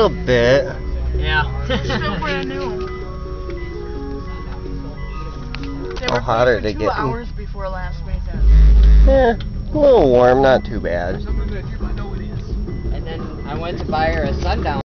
little bit. Yeah. Still brand new. They How were hot are for they 2 getting? hours before last weekend. Yeah, a little warm, not too bad. And then I went to buy her a sundown.